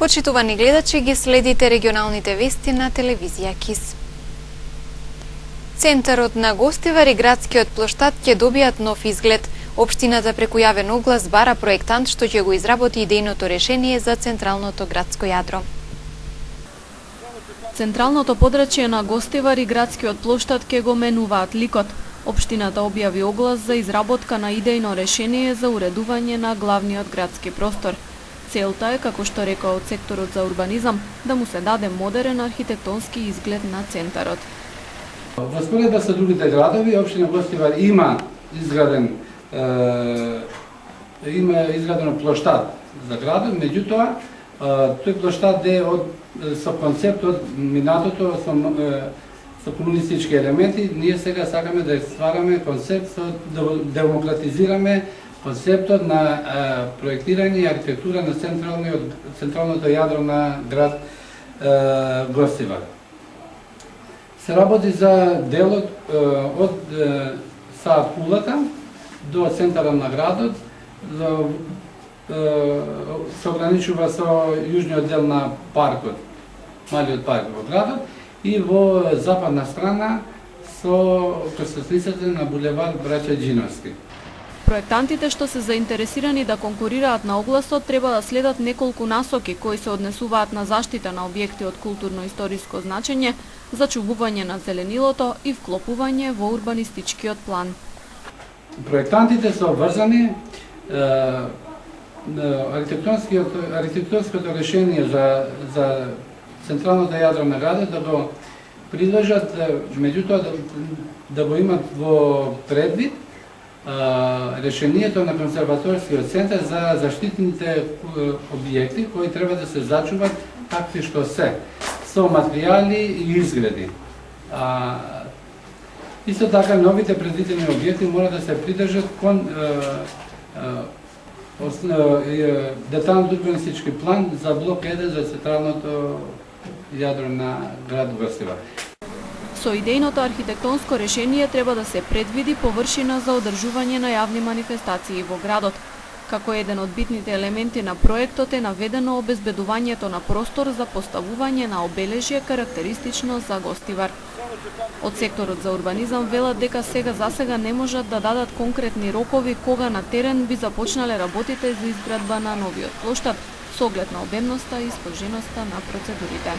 Почитувани гледачи, ги следите регионалните вести на телевизија КИС. Центарот на Гостивар и градскиот плоштад ќе добијат нов изглед. Општината преку јавен оглас бара проектант што ќе го изработи идејното решение за централното градско јадро. Централното подрачје на Гостивар и градскиот плоштад ќе го менуваат ликот. Општината објави оглас за изработка на идејно решение за уредување на главниот градски простор. Целта е, како што рекоа од секторот за урбанизам, да му се даде модерен архитектонски изглед на центарот. Во споредба со другите градови, општина Гостивар има изградено плоштад за градот, меѓутоа тој плоштад е со концепт од минатото со комунистички елементи. Ние сега сакаме да ствараме концепт да демократизираме концептот на проектирање и архитектура на централното јадро на град Гостивар. Се работи за делот од Саат Кулата до центарот на градот, се ограничува со јужниот дел на паркот, малиот парк во градот, и во западна страна со крстосницата на булевар Браќа Џиновски. Проектантите што се заинтересирани да конкурираат на огласот треба да следат неколку насоки кои се однесуваат на заштита на објекти од културно-историско значење, зачувување на зеленилото и вклопување во урбанистичкиот план. Проектантите се обврзани архитектонското решение за централното јадро на градот да го приложат, меѓутоа да го имат во предвид решението на конзерваторскиот центар за заштитените објекти кои треба да се зачуват какви што се, со материјали и изгледи. Исто така, новите предвидени објекти мора да се придржат кон детален урбанистички план за блок 1 за централното јадро на град Гостивар. Со идејното архитектонско решение треба да се предвиди површина за одржување на јавни манифестации во градот. Како еден од битните елементи на проектот е наведено обезбедувањето на простор за поставување на обележје карактеристично за Гостивар. Од секторот за урбанизам велат дека засега не можат да дадат конкретни рокови кога на терен би започнале работите за изградба на новиот плоштад со оглед на обемноста и сложеноста на процедурите.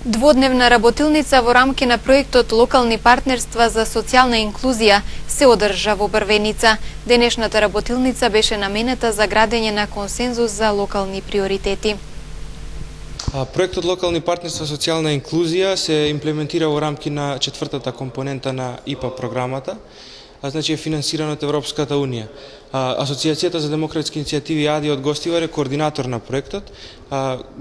Дводневна работилница во рамки на проектот Локални партнерства за социјална инклузија се одржа во Брвеница. Денешната работилница беше наменета за градење на консензус за локални приоритети. Проектот Локални партнерства за социјална инклузија се имплементира во рамки на четвртата компонента на ИПА програмата, значи е финансирано од Европската Унија. Асоцијацијата за демократски иницијативи АДИ од Гостивар е координатор на проектот,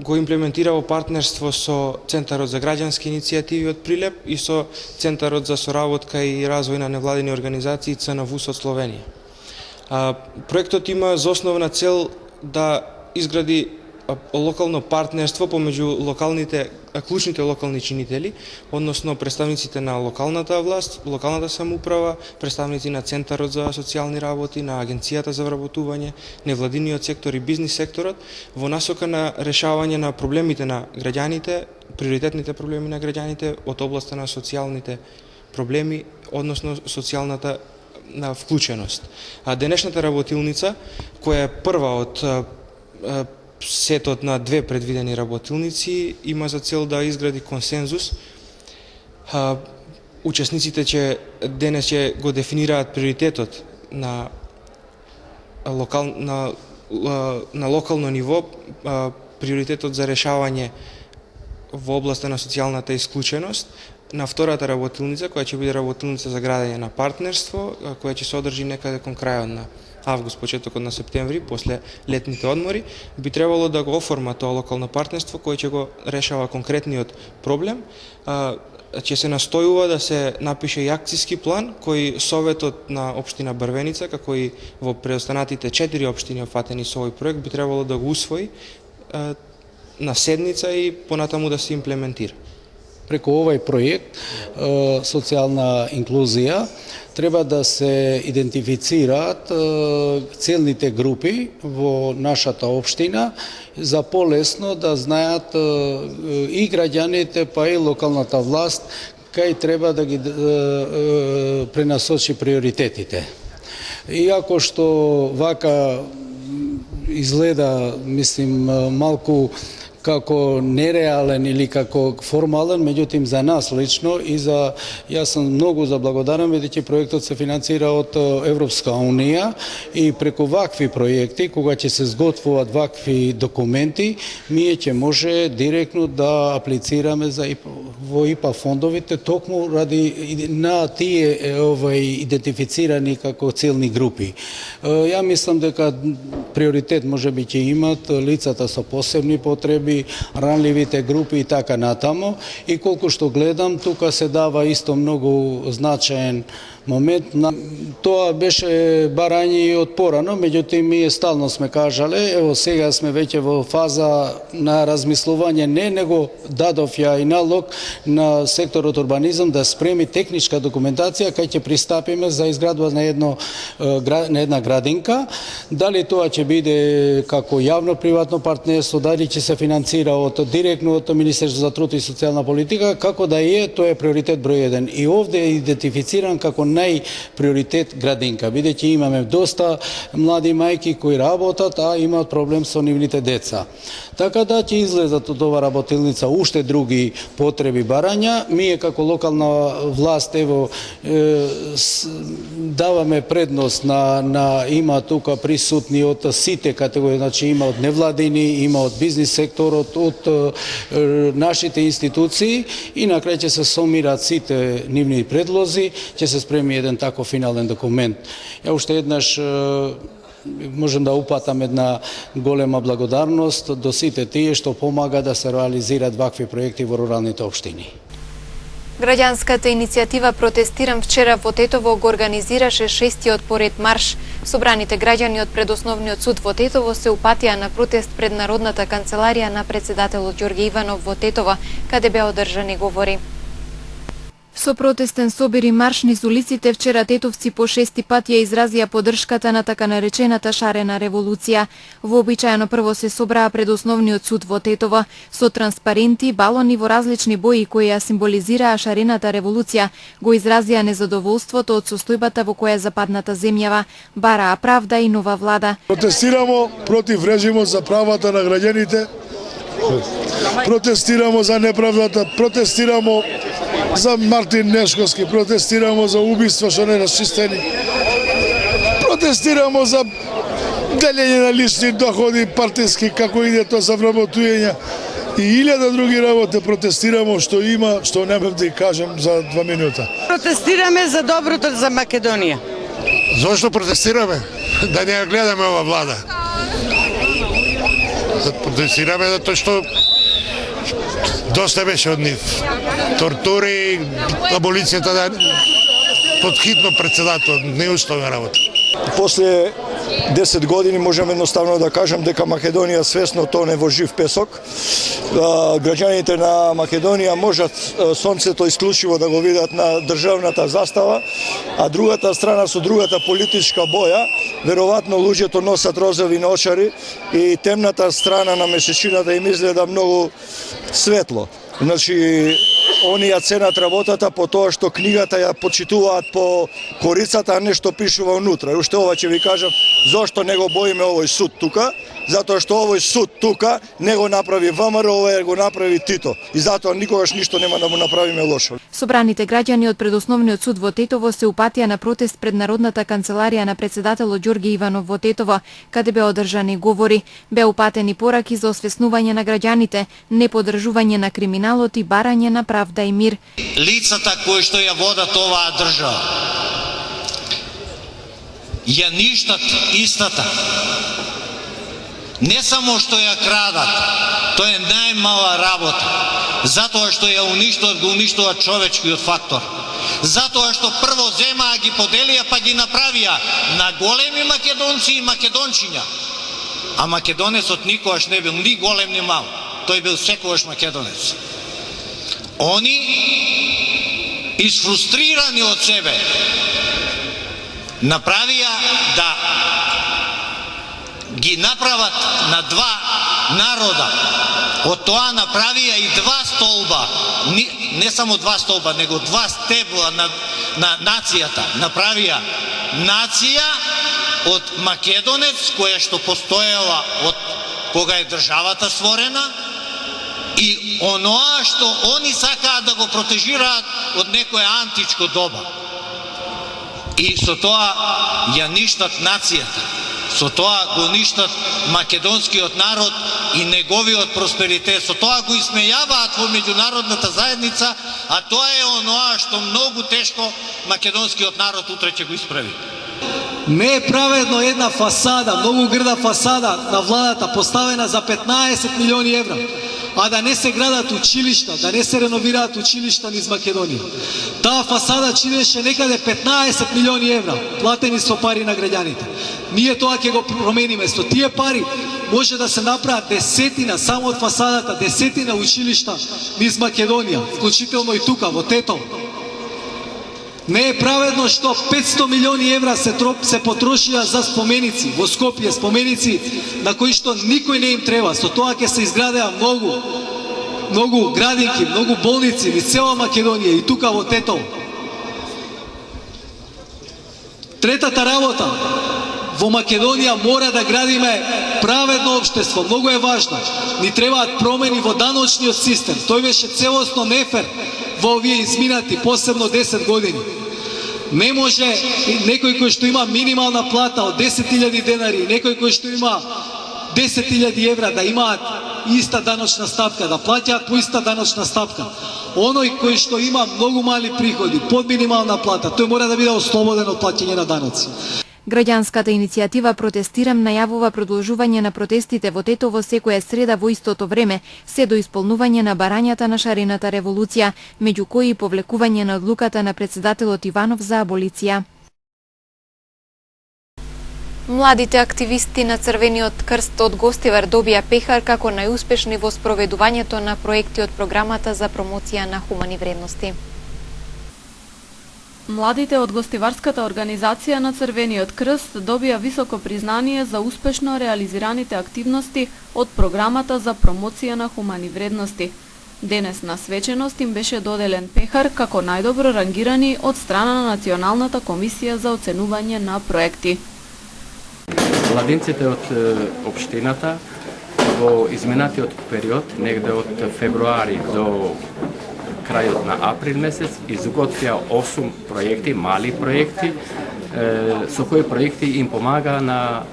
го имплементира во партнерство со Центарот за граѓански иницијативи од Прилеп и со Центарот за соработка и развој на невладини организации ЦНВУС од Словенија. Проектот има за основна цел да изгради локално партнерство помеѓу клучните локални чинители, односно представниците на локалната власт, локалната самоуправа, представници на Центарот за социјални работи, на Агенцијата за вработување, невладиниот сектор и бизнис секторот, во насока на решавање на проблемите на граѓаните, приоритетните проблеми на граѓаните од областа на социјалните проблеми, односно социјалната вклученост. Денешната работилница, која е прва од сетот на две предвидени работилници, има за цел да изгради консензус. Учесниците денес го дефинираат приоритетот на локално ниво, приоритетот за решавање во областа на социјалната исклученост. На втората работилница, која ќе биде работилница за градење на партнерство, која ќе се одржи некаде кон крајот на август, почетокот на септември, после летните одмори, би требало да го оформа тоа локално партнерство кој ќе го решава конкретниот проблем. Ќе се настојува да се напише и акциски план кој Советот на општина Брвеница, како и во преостанатите 4 општини опфатени со овој проект, би требало да го усвои на седница и понатаму да се имплементира. Преку овој проект социјална инклузија треба да се идентифицираат целните групи во нашата општина за полесно да знаат и граѓаните, па и локалната власт кај треба да ги пренасочи приоритетите. Иако што вака изгледа, мислим, малку како нереален или како формален, меѓутоа за нас лично и за јас сум многу заблагодарен бидејќи проектот се финансира од Европска унија и преку вакви проекти, кога ќе се зготвуваат вакви документи, ние ќе може директно да аплицираме за во ИПА фондовите токму ради на тие идентифицирани како целни групи. Ја мислам дека приоритет можеби ќе имат лицата со посебни потреби, ранливите групи и така натаму. И колку што гледам, тука се дава исто многу значаен момент. Тоа беше барање и од порано, меѓутоа ние стално сме кажале, ево сега сме веќе во фаза на размислување, не него дадов ја и налог на секторот урбанизам да спреми техничка документација кај ќе пристапиме за изградба на една градинка. Дали тоа ќе биде како јавно-приватно партнерство, дали ќе се финансира директно од Министерството за труд и социјална политика, како да е, тоа е приоритет број 1. И овде е идентифициран како најприоритет градинка, бидејќи имаме доста млади мајки кои работат, а имаат проблем со нивните деца. Така да ќе излезат од ова работилница уште други потреби барања. Ние како локална власт ево даваме предност на има тука присутни од сите категории, значи има од невладини, има од бизнис секторот, од нашите институции и на крај ќе се сумираат сите нивни предлози, ќе се спреми еден таков финален документ. Ја уште еднаш можем да упатам една голема благодарност до сите тие што помага да се реализираат вакви проекти во руралните општини. Граѓанската иницијатива Протестирам вчера во Тетово го организираше 6-тиот поред марш. Собраните граѓани од предосновниот суд во Тетово се упатија на протест пред Народната канцеларија на председателот Ѓорѓе Иванов во Тетово, каде беа одржани говори. Со протестен собир и марш низ улиците вчера тетовци по 6-ти пат ја изразија поддршката на така наречената шарена револуција. Вообичаено прво се собраа пред основниот суд во Тетово со транспаренти, балони во различни бои кои ја символизираа шарената револуција, го изразија незадоволството од состојбата во која западната земјава, бараа правда и нова влада. Протестирамо против режимот за правата на граѓаните. Протестирамо за неправдата, протестирамо за Мартин Нешковски, протестирамо за убиства што не расчистени, протестирамо за делење на лични доходи партиски, како иде тоа за вработување и 1000 други работи. Протестирамо што има, што не можам да кажам за 2 минута. Протестираме за доброто за Македонија. Зошто протестираме? Да не ја гледаме ова влада. Протестираме затоа што доста беше од нив. Тортури, аболицијата да подхитно председател, неуставна работа. После 10 години можам едноставно да кажам дека Македонија свесно тоне во жив песок. Граѓаните на Македонија можат сонцето исклучиво да го видат на државната застава, а другата страна со другата политичка боја, веројатно луѓето носат розови наочари и темната страна на месечината им изгледа многу светло. Значи, они ја ценат работата по тоа што книгата ја почитуваат по корицата, а не што пишува внутра. И уште ова ќе ви кажам, зошто не го боиме овој суд тука, затоа што овој суд тука не го направи ВМРО, ова го направи Тито. И затоа никогаш ништо нема да му направиме лошо. Собраните граѓани од предосновниот суд во Тетово се упатија на протест пред Народната канцеларија на председателот Ѓорѓе Иванов во Тетово, каде беа одржани говори, беа упатени пораки за освеснување на граѓаните, неподдржување на криминалот и барање на правда и мир. Лицата кои што ја водат оваа држава ја ништат истата. Не само што ја крадат, тоа е најмала работа, затоа што ја уништуваат човечкиот фактор. Затоа што прво земаа ги поделија па ги направија на големи македонци и македончиња. А македонецот никогаш не бил ни голем ни мал, тој бил секогаш македонец. Они, изфрустрирани од себе, направија да ги направат на два народа. Од тоа направија и два столба, не само два столба, него два стебла на нацијата. Направија нација од македонец, која што постоела од кога е државата створена, и оноа што они сакаат да го протежираат од некое античко доба. И со тоа ја ништат нацијата. Со тоа го ништат македонскиот народ и неговиот просперитет. Со тоа го исмејаваат во меѓународната заедница, а тоа е оноа што многу тешко македонскиот народ утре ќе го исправи. Не е праведно една фасада, многу грда фасада на владата поставена за 15 милиони евра, а да не се градат училишта, да не се реновираат училишта низ Македонија. Таа фасада чинеше некаде 15 милиони евра, платени со пари на граѓаните. Ние тоа ќе го промениме. Со тие пари може да се направат десетина, само од фасадата, десетина училишта низ Македонија, вклучително и тука, во Тетово. Не е праведно што 500 милиони евра се потрошија за споменици во Скопје, споменици на кои што никој не им треба. Со тоа ќе се изградеа многу градинки, многу болници низ цела Македонија и тука во Тетово. Третата работа, во Македонија мора да градиме праведно општество, многу е важно. Ни требаат промени во даночниот систем. Тој беше целосно нефер во овие изминати, посебно 10 години. Не може некој кој што има минимална плата од 10.000 денари, некој кој што има 10.000 евра да имаат иста даночна стапка, да плаќаат по иста даночна стапка. Оној кој што има многу мали приходи, под минимална плата, тој мора да биде ослободен од плаќање на даноци. Граѓанската иницијатива Протестирам најавува продолжување на протестите во Тетово секоја среда во истото време, се до исполнување на барањата на шарената револуција, меѓу кои и повлекување на одлуката на председателот Иванов за аболиција. Младите активисти на Црвениот крст од Гостивар добија пехар како најуспешни во спроведувањето на проекти од програмата за промоција на хумани вредности. Младите од гостиварската организација на Црвениот крст добија високо признание за успешно реализираните активности од програмата за промоција на хумани вредности. Денес на свеченост им беше доделен пехар како најдобро рангирани од страна на Националната комисија за оценување на проекти. Младинците од општината во изминатиот период, негде од февруари до крајот на април месец, изготвија 8 проекти, мали проекти, со кои проекти им помага на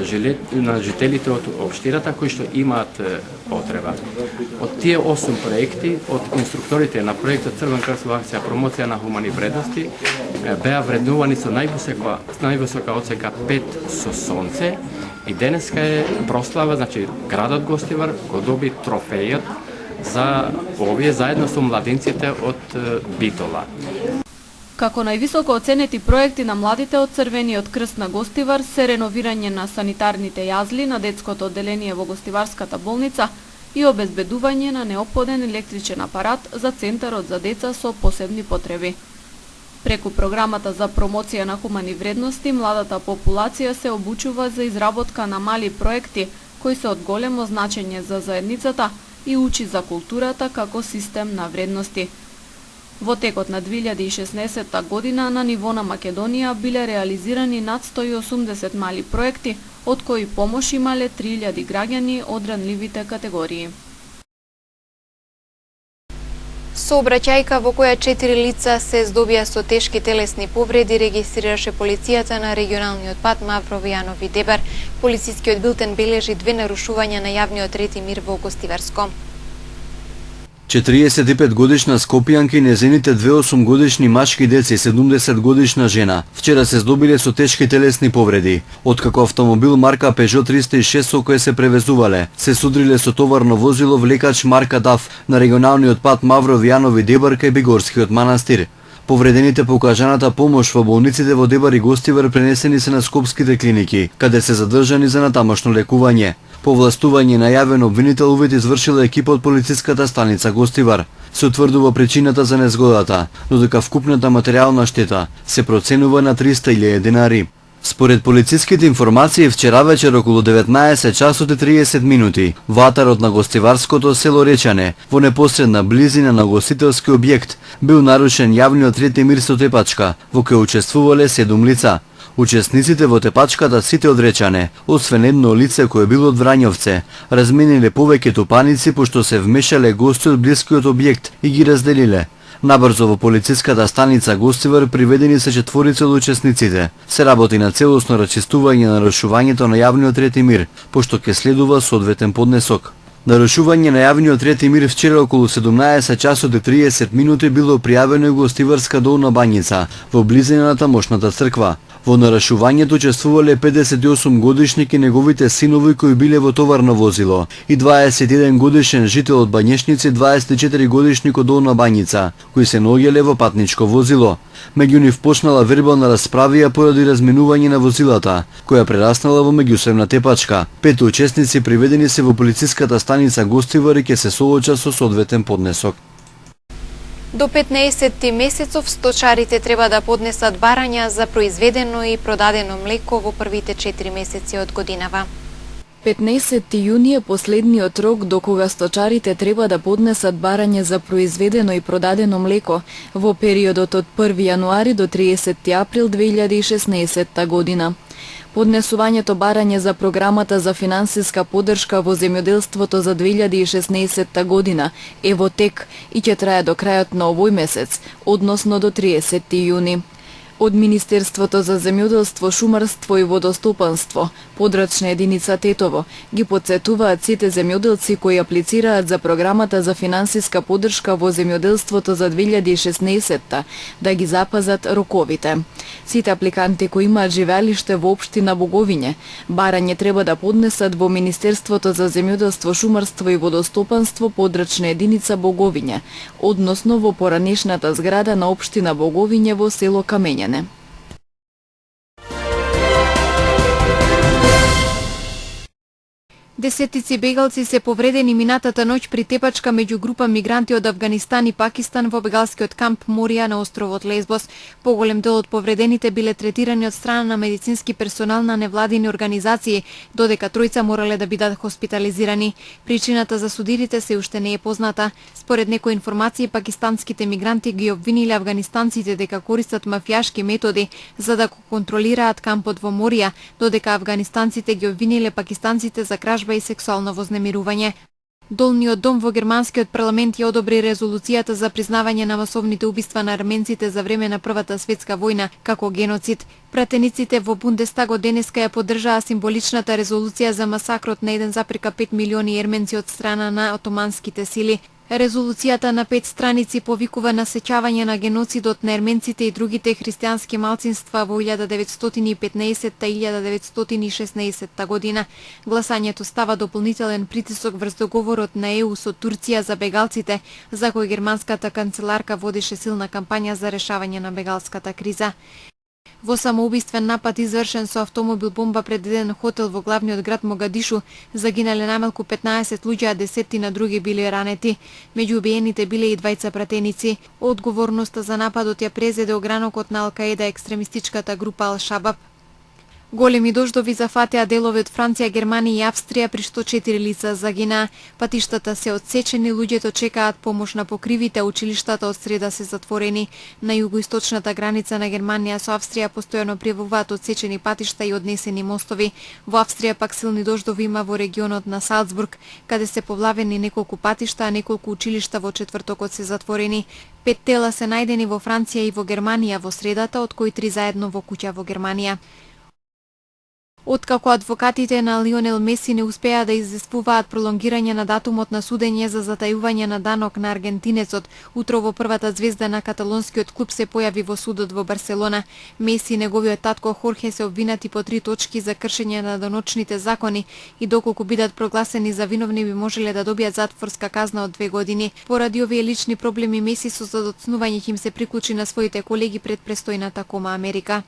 жителите од општината кои што имаат потреба. Од тие 8 проекти, од инструкторите на проектот Црвен крст во акција промоција на хумани вредности, беа вреднувани со највисока оценка 5 со сонце, и денеска е прослава, значи градот Гостивар го доби трофејот за овие заедно со младинците од Битола. Како највисоко оценети проекти на младите од Црвениот крст на Гостивар се реновирање на санитарните јазли на детското одделение во Гостиварската болница и обезбедување на неопходен електричен апарат за Центарот за деца со посебни потреби. Преку програмата за промоција на хумани вредности, младата популација се обучува за изработка на мали проекти кои се од големо значење за заедницата и учи за културата како систем на вредности. Во текот на 2016 година на ниво на Македонија биле реализирани над 180 мали проекти, од кои помош имале 3000 граѓани од ранливите категории. Сообраќајка во која 4 лица се здобија со тешки телесни повреди регистрираше полицијата на регионалниот пат Маврово-Јанови Дебар. Полицискиот билтен бележи 2 нарушувања на јавниот ред и мир во Гостиварско. 45 годишна скопјанка и незините 2 годишни мачки деца и 70 годишна жена вчера се здобиле со тешки телесни повреди, откако автомобил марка Peugeot 306 со кој се превезувале се судриле со товарно возило влекач марка DAF на регионалниот пат Маврово-Јанови Дебар кај Бигорскиот манастир. Повредените по укажаната помош во болниците во Дебар и Гостивар пренесени се на скопските клиники, каде се задржани за натамошно лекување. По властување најавен обвинител увид извршила екипа од полициската станица Гостивар. Се утврдува причината за незгодата, додека вкупната материјална штета се проценува на 300.000 денари. Според полициските информации, вчера вечер околу 19 часот и 30 минути, ватарот на гостиварското село Речане, во непосредна близина на гостителски објект, бил нарушен јавниот ред и мир со тепачка, во кој учествувале 7 лица. Учесниците во тепачката сите од Речане, освен едно лице кое било од Врањовце, размениле повеќе топаници пошто се вмешале гости од блискиот објект и ги разделиле. Набрзо во полициската станица Гостивар приведени се 4 од учесниците. Се работи на целосно рачистување на нарушувањето на јавниот ред и мир, пошто ќе следува соодветен поднесок. Нарушување на јавниот ред и мир вчера околу 17 часот и 30 минути било пријавено и Гостиварска долна бањица, во близина на тамошната црква. Во нарушувањето учествувале 58 годишник и неговите синови кои биле во товарно возило и 21 годишен жител од Бањешници, 24 годишник од Долна Бањица, кои се наоѓале во патничко возило. Меѓу нив почнала вербална расправија поради разминување на возилата, која прераснала во меѓусебна тепачка. 5 учесници приведени се во полициската станица Гостивар и ќе се соочат со соодветен поднесок. До 15 месецов сточарите треба да поднесат барања за произведено и продадено млеко во првите 4 месеци од годинава. 15 јуни е последниот рок до кога сточарите треба да поднесат барање за произведено и продадено млеко во периодот од 1 јануари до 30 април 2016 година. Поднесувањето барање за програмата за финансиска поддршка во земјоделството за 2016 година е во тек и ќе трае до крајот на овој месец, односно до 30 јуни. Од Министерството за земјоделство, шумарство и водостопанство, подрачна единица Тетово, ги потсетуваат сите земјоделци кои аплицираат за програмата за финансиска поддршка во земјоделството за 2016 да ги запазат роковите. Сите апликанти кои имаат живеалиште во општина Боговиње, барање треба да поднесат во Министерството за земјоделство, шумарство и водостопанство, подрачна единица Боговиње, односно во поранешната зграда на општина Боговиње во село Камењане. Десетици бегалци се повредени минатата ноќ при тепачка меѓу група мигранти од Авганистан и Пакистан во бегалскиот камп Морија на островот Лесбос. Поголем дел од повредените биле третирани од страна на медицински персонал на невладини организации, додека тројца морале да бидат хоспитализирани. Причината за судирите се уште не е позната. Според некои информации, пакистанските мигранти ги обвиниле афганистанците дека користат мафијашки методи за да го контролираат кампот во Морија, додека афганистанците ги обвиниле пакистанците за кражба и сексуално вознемирување. Долниот дом во германскиот парламент ја одобри резолуцијата за признавање на масовните убиства на арменците за време на Првата светска војна како геноцид. Пратениците во Бундестагот денеска ја поддржаа символичната резолуција за масакрот на 1,5 милиони ерменци од страна на отоманските сили. Резолуцијата на 5 страници повикува на сеќавање на геноцидот на ерменците и другите христијански малцинства во 1915-1916 година. Гласањето става дополнителен притисок врз договорот на ЕУ со Турција за бегалците, за кој германската канцеларка водеше силна кампања за решавање на бегалската криза. Во самоубиствен напад извршен со автомобил бомба пред еден хотел во главниот град Могадишу загинале најмалку 15 луѓе, а десетина други биле ранети. Меѓу убиените биле и двајца пратеници. Одговорноста за нападот ја презеде огранокот на Ал-Каеда, екстремистичката група Ал-Шабаб. Големи дождови зафатеа делови од Франција, Германија и Австрија, при што 4 лица загинаа. Патиштата се одсечени, луѓето чекаат помош на покривите, а училиштата од среда се затворени. На југоисточната граница на Германија со Австрија постојано превуваат одсечени патишта и однесени мостови. Во Австрија пак силни дождови има во регионот на Салцбург, каде се повлавени неколку патишта, а неколку училишта во четвртокот се затворени. 5 тела се најдени во Франција и во Германија во средата, од кои 3 заедно во куќа во Германија. Откако адвокатите на Лионел Меси не успеа да известуваат пролонгирање на датумот на судење за затајување на данок на аргентинецот, утро во првата звезда на каталонскиот клуб се појави во судот во Барселона. Меси и неговиот татко Хорхе се обвинати по 3 точки за кршење на даночните закони и доколку бидат прогласени за виновни би можеле да добијат затворска казна од 2 години. Поради овие лични проблеми Меси со задоцнување ќе им се приклучи на своите колеги пред престојната Кома Америка.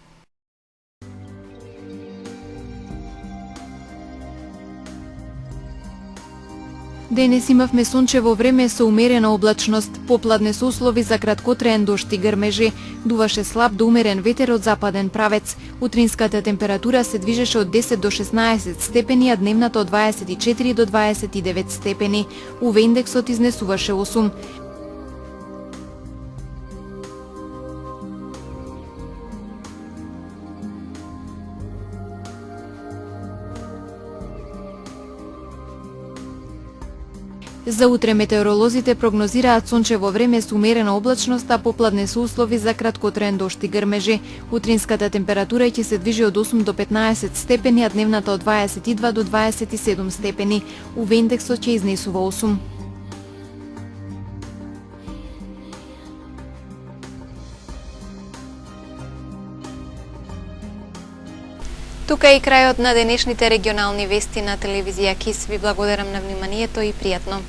Денес имавме сончево време со умерена облачност, попладне со услови за краткотраен дожд и грмежи. Дуваше слаб до умерен ветер од западен правец. Утринската температура се движеше од 10 до 16 степени, а дневната од 24 до 29 степени. УВ индексот изнесуваше 8. За утре метеоролозите прогнозираат сончево време со умерена облачност, а попладне со услови за краткотраен дожд и грмежи. Утринската температура ќе се движи од 8 до 15 степени, а дневната од 22 до 27 степени. УВ индексот ќе изнесува 8. Тука е и крајот на денешните регионални вести на телевизија КИС. Ви благодарам на вниманието и пријатно.